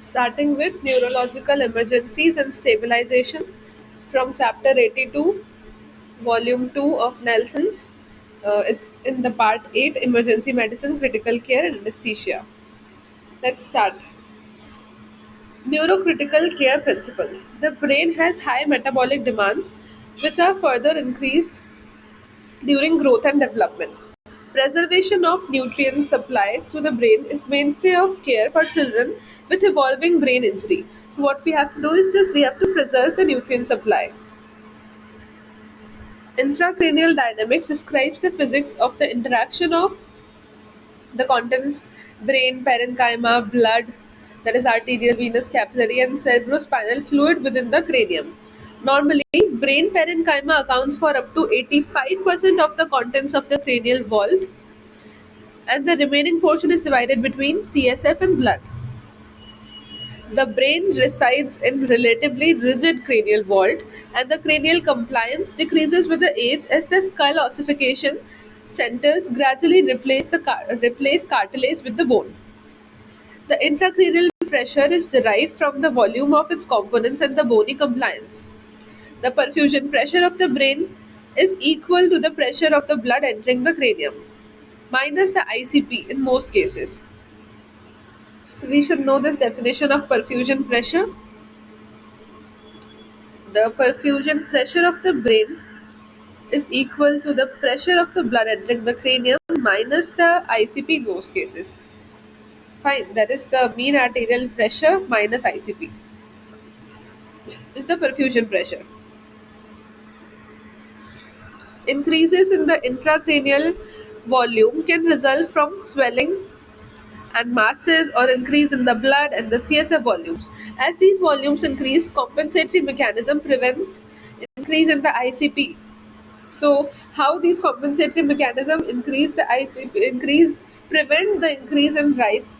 starting with neurological emergencies and stabilization from chapter 82, volume 2 of Nelson's. It's in the part 8, emergency medicine, critical care, and anesthesia. Let's start. Neurocritical care principles. The brain has high metabolic demands, which are further increased during growth and development. Preservation of nutrient supply to the brain is mainstay of care for children with evolving brain injury. So what we have to do is just we have to preserve the nutrient supply. Intracranial dynamics describes the physics of the interaction of the contents brain, parenchyma, blood, that is arterial, venous, capillary, and cerebrospinal fluid within the cranium. Normally, brain parenchyma accounts for up to 85% of the contents of the cranial vault, and the remaining portion is divided between CSF and blood. The brain resides in relatively rigid cranial vault, and the cranial compliance decreases with the age as the skull ossification centers gradually replace cartilage with the bone. The intracranial pressure is derived from the volume of its components and the bony compliance. The perfusion pressure of the brain is equal to the pressure of the blood entering the cranium, minus the ICP in most cases. So we should know this definition of perfusion pressure. The perfusion pressure of the brain is equal to the pressure of the blood entering the cranium minus the ICP in most cases. Fine, that is the mean arterial pressure minus ICP is the perfusion pressure. Increases in the intracranial volume can result from swelling and masses or increase in the blood and the CSF volumes. As these volumes increase, compensatory mechanism prevent increase in the ICP. So, how these compensatory mechanism increase the ICP increase prevent the increase in rise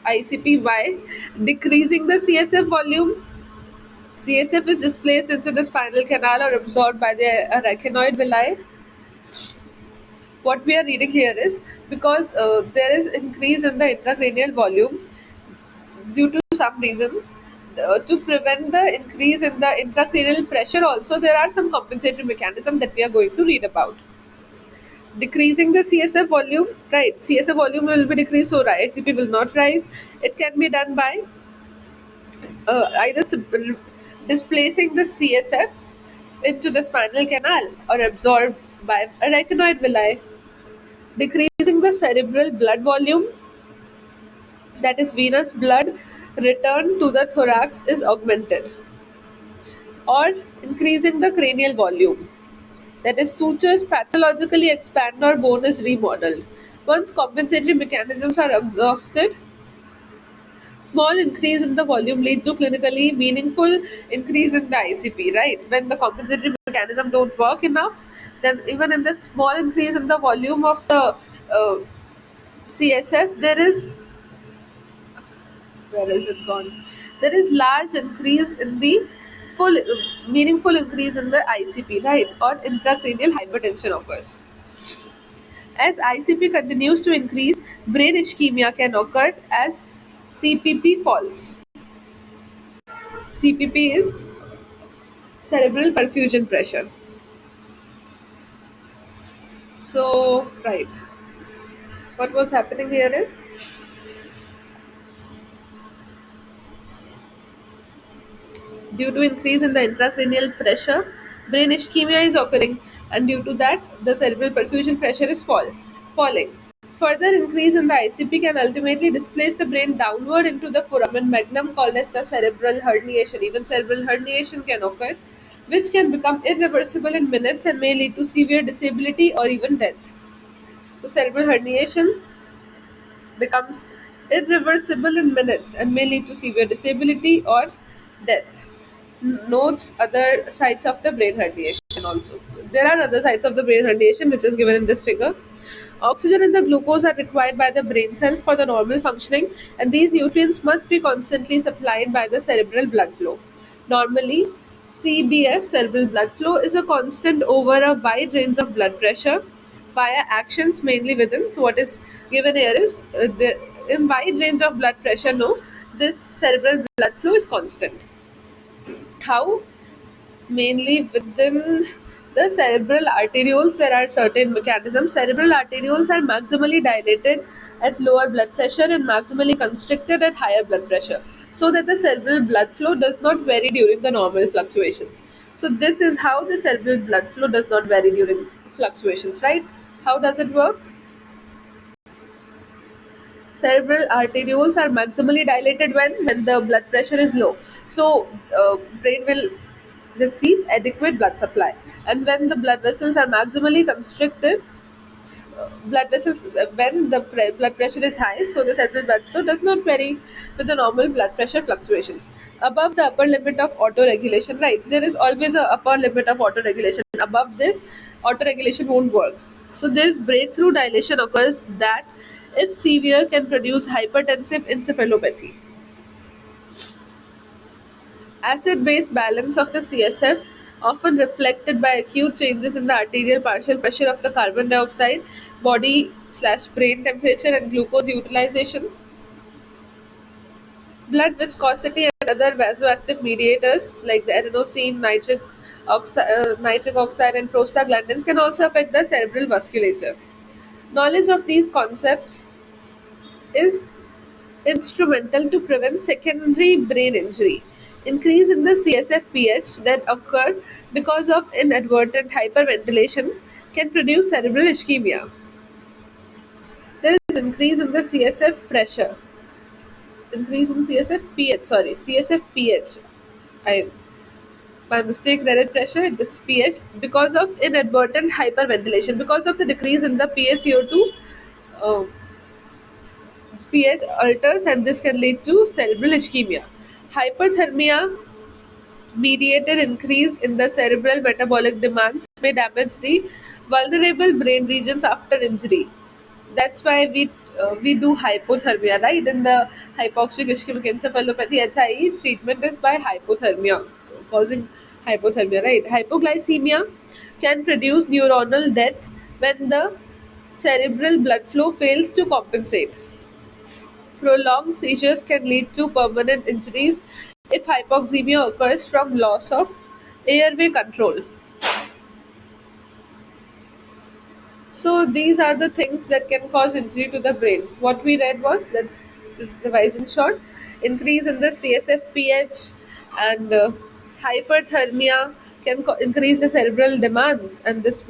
ICP by decreasing the CSF volume. CSF is displaced into the spinal canal or absorbed by the arachnoid villi. What we are reading here is because there is increase in the intracranial volume due to some reasons. To prevent the increase in the intracranial pressure, also there are some compensatory mechanism that we are going to read about. Decreasing the CSF volume, right? CSF volume will be decreased, so ICP will not rise. It can be done by either displacing the CSF into the spinal canal or absorbed by arachnoid villi. Decreasing the cerebral blood volume, that is venous blood return to the thorax, is augmented, or increasing the cranial volume, that is sutures pathologically expand or bone is remodeled. Once compensatory mechanisms are exhausted, small increase in the volume lead to clinically meaningful increase in the ICP, right? When the compensatory mechanism don't work enough, then even in the small increase in the volume of the CSF, there is, where is it gone? There is large increase in the full meaningful increase in the ICP, right? Or intracranial hypertension occurs. As ICP continues to increase, brain ischemia can occur as CPP falls. CPP is cerebral perfusion pressure. So, right, what was happening here is due to increase in the intracranial pressure, brain ischemia is occurring, and due to that, the cerebral perfusion pressure is falling. Further increase in the ICP can ultimately displace the brain downward into the foramen magnum, called as the cerebral herniation. Even cerebral herniation can occur, which can become irreversible in minutes and may lead to severe disability or even death. So, cerebral herniation becomes irreversible in minutes and may lead to severe disability or death. Notes other sites of the brain herniation also. There are other sites of the brain herniation which is given in this figure. Oxygen and the glucose are required by the brain cells for the normal functioning, and these nutrients must be constantly supplied by the cerebral blood flow. Normally, CBF, cerebral blood flow, is a constant over a wide range of blood pressure via actions mainly within. So, what is given here is in wide range of blood pressure, no, this cerebral blood flow is constant. How? Mainly within the cerebral arterioles, there are certain mechanisms. Cerebral arterioles are maximally dilated at lower blood pressure and maximally constricted at higher blood pressure, so that the cerebral blood flow does not vary during the normal fluctuations. So, this is how the cerebral blood flow does not vary during fluctuations, right? How does it work? Cerebral arterioles are maximally dilated when the blood pressure is low. So, brain will receive adequate blood supply. And when the blood vessels are maximally constricted, blood vessels when the blood pressure is high, so the cerebral blood flow does not vary with the normal blood pressure fluctuations. Above the upper limit of auto-regulation, right? There is always a upper limit of auto-regulation. Above this, auto-regulation won't work. So this breakthrough dilation occurs that, if severe, can produce hypertensive encephalopathy. Acid-base balance of the CSF, often reflected by acute changes in the arterial partial pressure of the carbon dioxide, body/brain temperature, and glucose utilization. Blood viscosity and other vasoactive mediators like the adenosine, nitric oxide, and prostaglandins can also affect the cerebral vasculature. Knowledge of these concepts is instrumental to prevent secondary brain injury. Increase in the CSF pH that occur because of inadvertent hyperventilation can produce cerebral ischemia. There is increase in the CSF pressure, increase in CSF pH. Sorry, CSF pH. I by mistake read it pressure. It is pH because of inadvertent hyperventilation. Because of the decrease in the PaCO2, uh, pH alters, and this can lead to cerebral ischemia. Hyperthermia mediated increase in the cerebral metabolic demands may damage the vulnerable brain regions after injury. That's why we do hypothermia, right? In the hypoxic ischemic encephalopathy (HIE), treatment is by hypothermia, causing hypothermia, right? Hypoglycemia can produce neuronal death when the cerebral blood flow fails to compensate. Prolonged seizures can lead to permanent injuries if hypoxemia occurs from loss of airway control. So these are the things that can cause injury to the brain. What we read was, let's revise in short: increase in the CSF pH, and hyperthermia can increase the cerebral demands, and this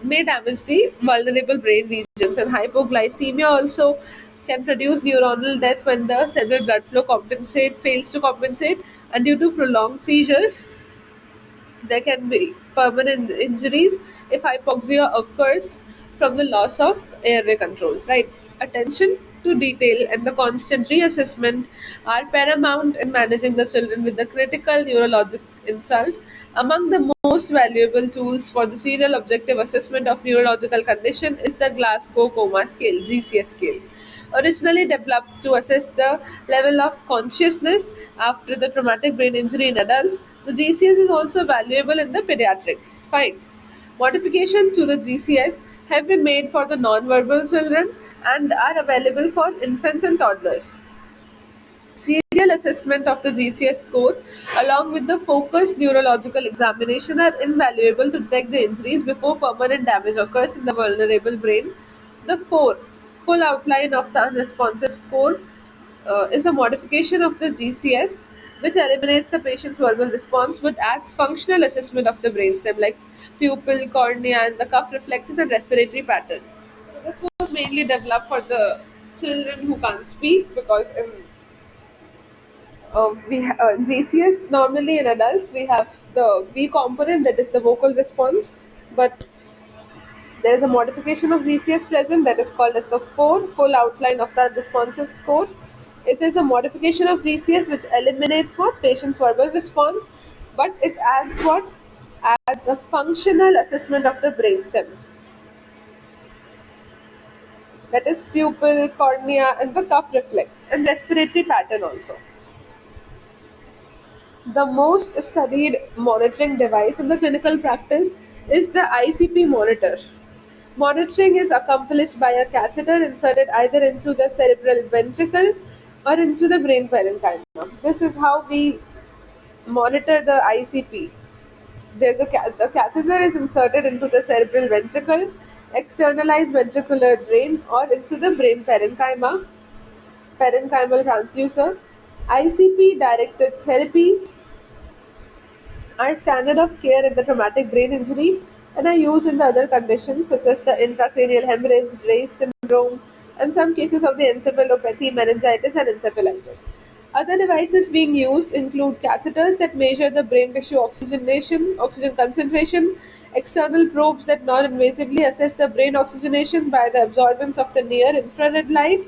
may damage the vulnerable brain regions. And hypoglycemia also can produce neuronal death when the cerebral blood flow compensate fails to compensate, and due to prolonged seizures there can be permanent injuries if hypoxia occurs from the loss of airway control. Right? Attention to detail and the constant reassessment are paramount in managing the children with the critical neurologic insult. Among the most valuable tools for the serial objective assessment of neurological condition is the Glasgow Coma Scale (GCS) scale. Originally developed to assess the level of consciousness after the traumatic brain injury in adults, the GCS is also valuable in the pediatrics. Fine. Modifications to the GCS have been made for the non-verbal children and are available for infants and toddlers. Serial assessment of the GCS score, along with the focused neurological examination, are invaluable to detect the injuries before permanent damage occurs in the vulnerable brain. The 4. Full outline of the unresponsive score is a modification of the GCS which eliminates the patient's verbal response but adds functional assessment of the brainstem like pupil, cornea, and the cuff reflexes and respiratory pattern. So this was mainly developed for the children who can't speak, because in GCS, normally in adults we have the V component, that is the vocal response, but there is a modification of GCS present that is called as the 4 full outline of the responsive score. It is a modification of GCS which eliminates what patient's verbal response, but it adds a functional assessment of the brainstem, that is pupil, cornea, and the cuff reflex and respiratory pattern also. The most studied monitoring device in the clinical practice is the ICP monitor, Monitoring is accomplished by a catheter inserted either into the cerebral ventricle or into the brain parenchyma. This is how we monitor the ICP. The catheter is inserted into the cerebral ventricle, externalized ventricular drain, or into the brain parenchyma, parenchymal transducer. ICP directed therapies are standard of care in the traumatic brain injury and are used in the other conditions such as the intracranial hemorrhage, Ray's syndrome, and some cases of the encephalopathy, meningitis, and encephalitis. Other devices being used include catheters that measure the brain tissue oxygen concentration, external probes that non-invasively assess the brain oxygenation by the absorbance of the near infrared light,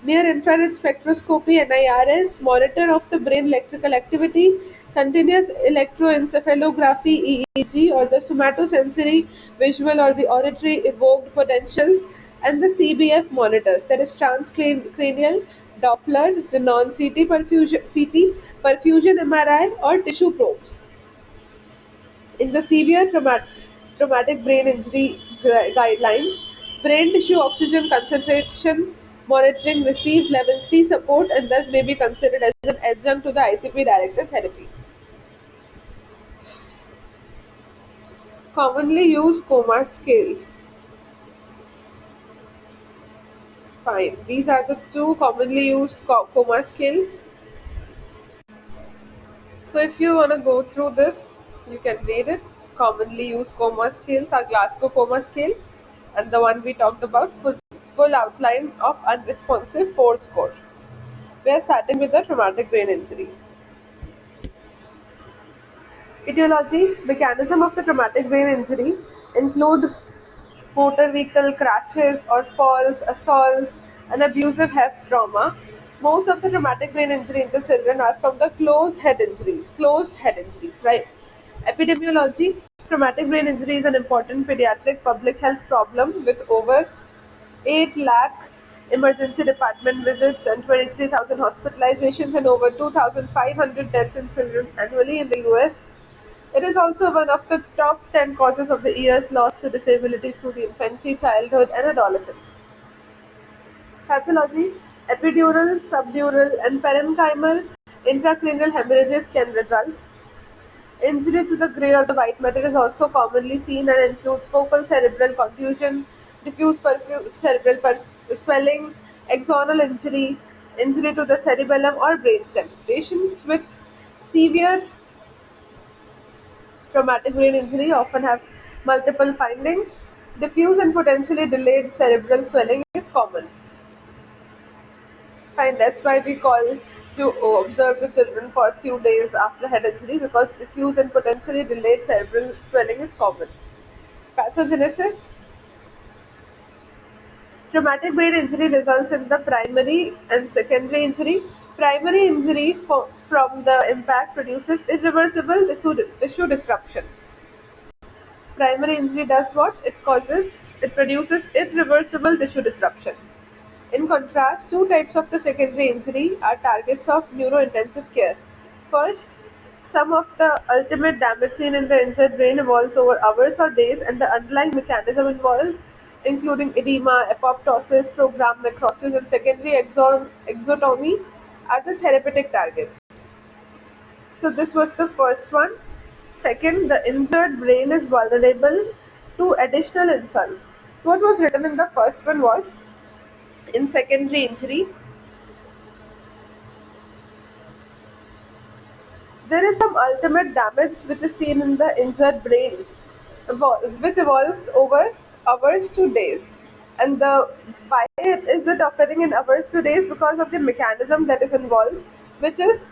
near-infrared spectroscopy (NIRS), monitor of the brain electrical activity, continuous electroencephalography (EEG), or the somatosensory visual or the auditory evoked potentials, and the CBF monitors, that is transcranial Doppler, xenon CT, perfusion MRI, or tissue probes. In the severe traumatic brain injury guidelines, brain tissue oxygen concentration monitoring receive level 3 support and thus may be considered as an adjunct to the ICP directed therapy. Commonly used coma scales. Fine. These are the two commonly used coma scales. So if you want to go through this, you can read it. Commonly used coma scales are Glasgow coma scale and the one we talked about, full outline of unresponsive 4 score. We are starting with the traumatic brain injury. Etiology, mechanism of the traumatic brain injury include motor vehicle crashes or falls, assaults, and abusive head trauma. Most of the traumatic brain injury in the children are from the closed head injuries, right? Epidemiology, traumatic brain injury is an important pediatric public health problem with over 8 lakh emergency department visits and 23,000 hospitalizations and over 2,500 deaths in children annually in the US. It is also one of the top 10 causes of the years lost to disability through the infancy, childhood, and adolescence. Pathology, epidural, subdural, and parenchymal intracranial hemorrhages can result. Injury to the grey or the white matter is also commonly seen and includes focal cerebral contusion, diffuse cerebral swelling, axonal injury, injury to the cerebellum or brainstem. Patients with severe traumatic brain injury often have multiple findings. Diffuse and potentially delayed cerebral swelling is common. Fine, that's why we call to observe the children for a few days after head injury because diffuse and potentially delayed cerebral swelling is common. Pathogenesis, traumatic brain injury results in the primary and secondary injury. Primary injury from the impact produces irreversible tissue disruption. Primary injury does what? It produces irreversible tissue disruption. In contrast, two types of the secondary injury are targets of neurointensive care. First, some of the ultimate damage seen in the injured brain evolves over hours or days, and the underlying mechanism involved, including edema, apoptosis, programmed necrosis, and secondary exotomy, are the therapeutic targets. So this was the first one. Second, the injured brain is vulnerable to additional insults. What was written in the first one was, in secondary injury, there is some ultimate damage which is seen in the injured brain, which evolves over hours to days. And the why is it occurring in hours to days? Because of the mechanism that is involved, which is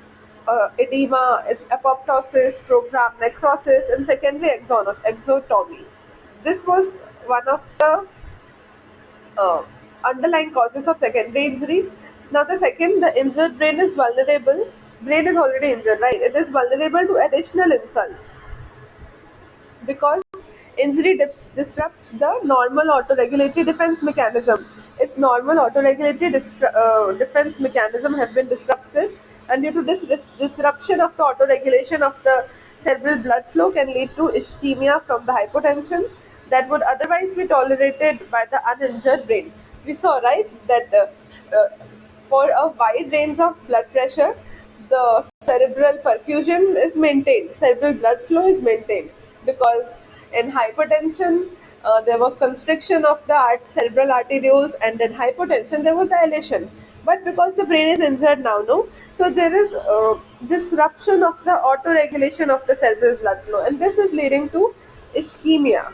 edema, it's apoptosis, programmed necrosis, and secondary exotomy. This was one of the uh, underlying causes of secondary injury. Now, the second, the injured brain is vulnerable. Brain is already injured, right? It is vulnerable to additional insults because injury disrupts the normal autoregulatory defense mechanism. Its normal autoregulatory defense mechanism have been disrupted, and due to this disruption of the autoregulation of the cerebral blood flow can lead to ischemia from the hypotension. that would otherwise be tolerated by the uninjured brain. We saw, right, that uh, for a wide range of blood pressure, the cerebral perfusion is maintained, cerebral blood flow is maintained, because in hypertension, there was constriction of the cerebral arterioles, and in hypotension there was dilation. But because the brain is injured now, no, so there is disruption of the auto-regulation of the cerebral blood flow, and this is leading to ischemia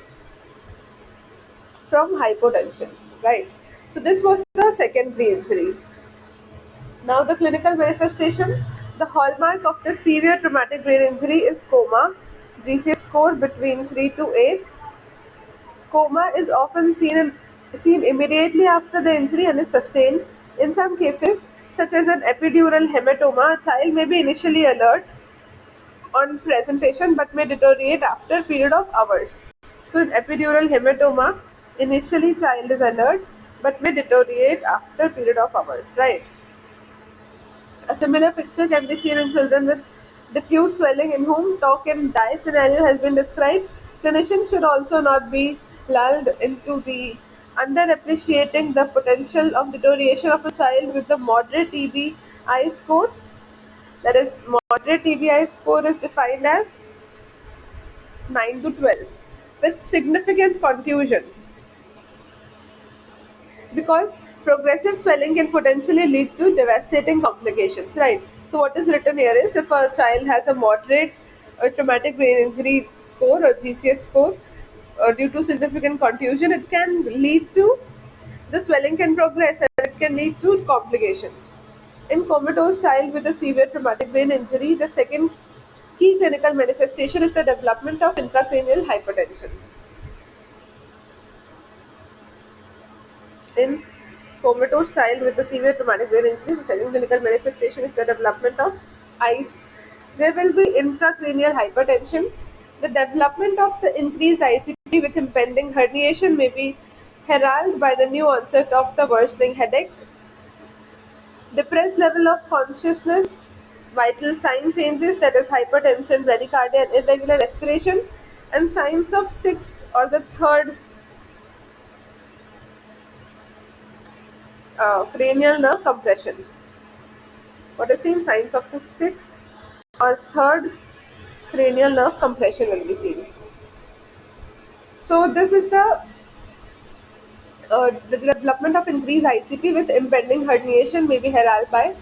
from hypotension, right? So this was the secondary injury. Now the clinical manifestation, the hallmark of the severe traumatic brain injury is coma, GCS score between 3 to 8. Coma is often seen immediately after the injury and is sustained. In some cases, such as an epidural hematoma, a child may be initially alert on presentation but may deteriorate after a period of hours. So in epidural hematoma, initially child is alert but may deteriorate after a period of hours, right? A similar picture can be seen in children with diffuse swelling in whom talk and die scenario has been described. Clinicians should also not be lulled into the underappreciating the potential of deterioration of a child with the moderate TBI score. That is, moderate TBI score is defined as 9 to 12 with significant contusion, because progressive swelling can potentially lead to devastating complications, right? So what is written here is, if a child has a moderate traumatic brain injury score or GCS score, due to significant contusion, it can lead to, the swelling can progress and it can lead to complications. In comatose child with a severe traumatic brain injury, the second key clinical manifestation is the development of intracranial hypertension. In comatose child with a severe traumatic brain injury, the second clinical manifestation is the development of ICE. There will be intracranial hypertension. The development of the increased ICP with impending herniation may be heralded by the new onset of the worsening headache, depressed level of consciousness, vital sign changes, that is hypertension, bradycardia, and irregular respiration, and signs of sixth or the third cranial nerve compression. What is seen? Signs of the sixth or third cranial nerve compression will be seen. So this is the development of increased ICP with impending herniation may be heralded by.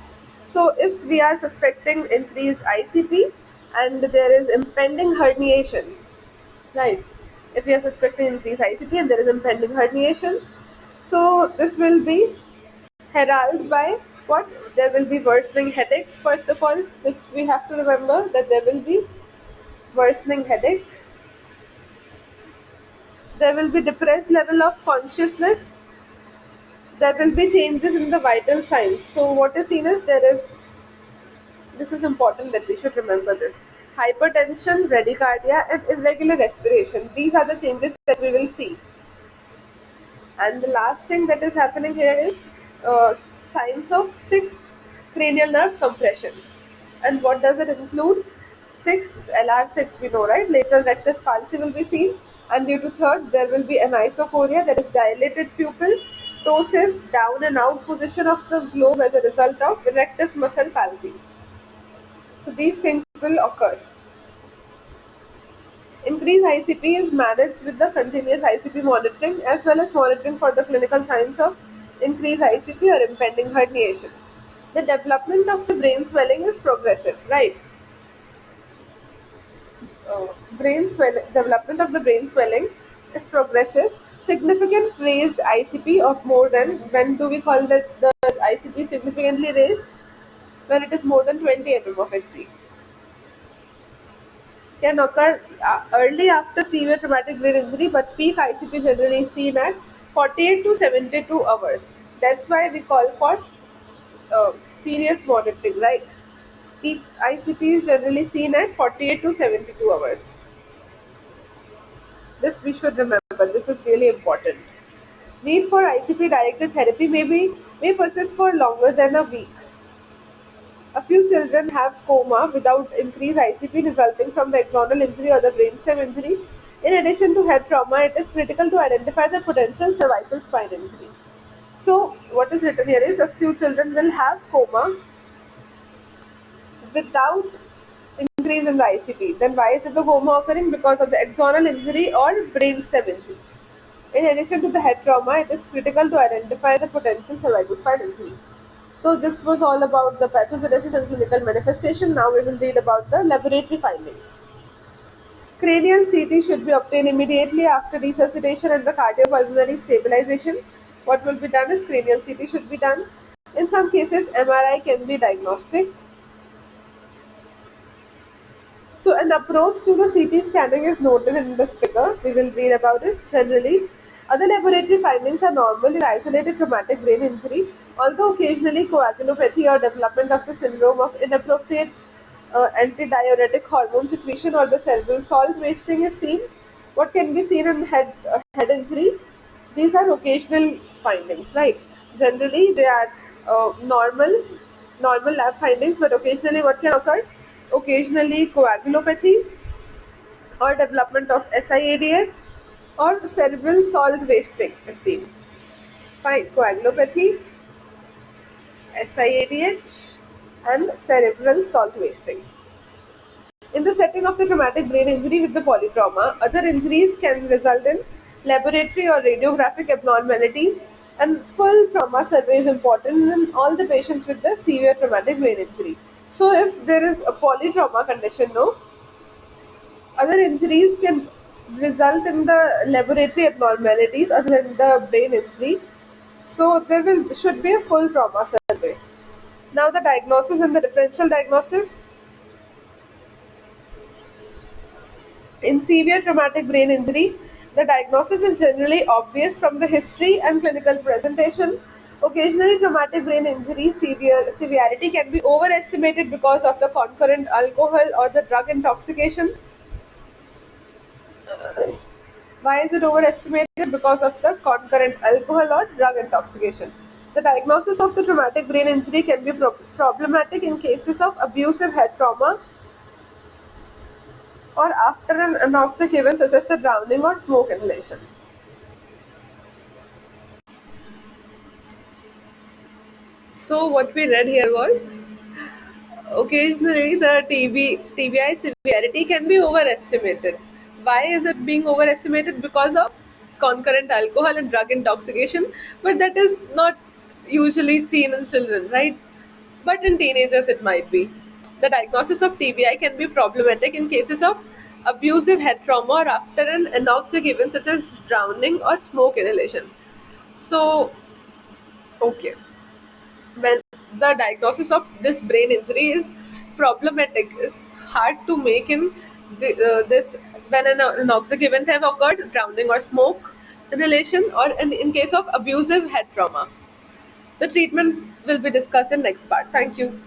So if we are suspecting increased ICP and there is impending herniation, right? If we are suspecting increased ICP and there is impending herniation, so this will be heralded by what? There will be worsening headache. First of all, this we have to remember that there will be worsening headache. There will be depressed level of consciousness. There will be changes in the vital signs. So what is seen is, there is, this is important that we should remember this, hypertension, bradycardia, and irregular respiration. These are the changes that we will see. And the last thing that is happening here is signs of sixth cranial nerve compression. And what does it include? Sixth, LR6 we know, right? Lateral rectus palsy will be seen. And due to third, there will be anisocoria, that is dilated pupil, ptosis, down and out position of the globe as a result of rectus muscle palsies. So these things will occur. Increased ICP is managed with the continuous ICP monitoring as well as monitoring for the clinical signs of increased ICP or impending herniation. The development of the brain swelling is progressive, right? Development of the brain swelling is progressive. Significant raised ICP of more than, when do we call that the ICP significantly raised? When it is more than 20 mm of Hg. Can occur early after severe traumatic brain injury, but peak ICP generally is seen at 48 to 72 hours. That's why we call for serious monitoring, right? Peak ICP is generally seen at 48 to 72 hours. This we should remember. This is really important. Need for ICP directed therapy may persist for longer than a week. A few children have coma without increased ICP resulting from the axonal injury or the brainstem injury. In addition to head trauma, it is critical to identify the potential cervical spine injury. So, what is written here is a few children will have coma without increase in the ICP. Then, why is it the coma occurring? Because of the axonal injury or brainstem injury. In addition to the head trauma, it is critical to identify the potential cervical spine injury. So, this was all about the pathogenesis and clinical manifestation. Now, we will read about the laboratory findings. Cranial CT should be obtained immediately after resuscitation and the cardiopulmonary stabilization. What will be done is cranial CT should be done. In some cases, MRI can be diagnostic. So, an approach to the CT scanning is noted in this figure. We will read about it. Generally, other laboratory findings are normal in isolated traumatic brain injury, although occasionally coagulopathy or development of the syndrome of inappropriate antidiuretic hormone secretion or the cerebral salt wasting is seen. What can be seen in head injury? These are occasional findings, right? Generally, they are normal lab findings, but occasionally, what can occur? Occasionally, coagulopathy or development of SIADH or cerebral salt wasting is seen. Fine, coagulopathy, SIADH, and cerebral salt wasting. In the setting of the traumatic brain injury with the polytrauma, other injuries can result in laboratory or radiographic abnormalities, and full trauma survey is important in all the patients with the severe traumatic brain injury. So, if there is a polytrauma condition, no, other injuries can result in the laboratory abnormalities other than the brain injury. So, there will should be a full trauma survey. Now, the diagnosis and the differential diagnosis. In severe traumatic brain injury, the diagnosis is generally obvious from the history and clinical presentation. Occasionally, traumatic brain injury severity can be overestimated because of the concurrent alcohol or the drug intoxication. Why is it overestimated? Because of the concurrent alcohol or drug intoxication. The diagnosis of the traumatic brain injury can be problematic in cases of abusive head trauma or after an anoxic event such as the drowning or smoke inhalation. So what we read here was occasionally the TBI severity can be overestimated. Why is it being overestimated? Because of concurrent alcohol and drug intoxication, but that is not usually seen in children, right? But in teenagers it might be. The diagnosis of TBI can be problematic in cases of abusive head trauma or after an anoxic event such as drowning or smoke inhalation. So, okay, when the diagnosis of this brain injury is problematic, it's hard to make in this when an anoxic event have occurred, drowning or smoke inhalation, or in case of abusive head trauma. The treatment will be discussed in next part. Thank you.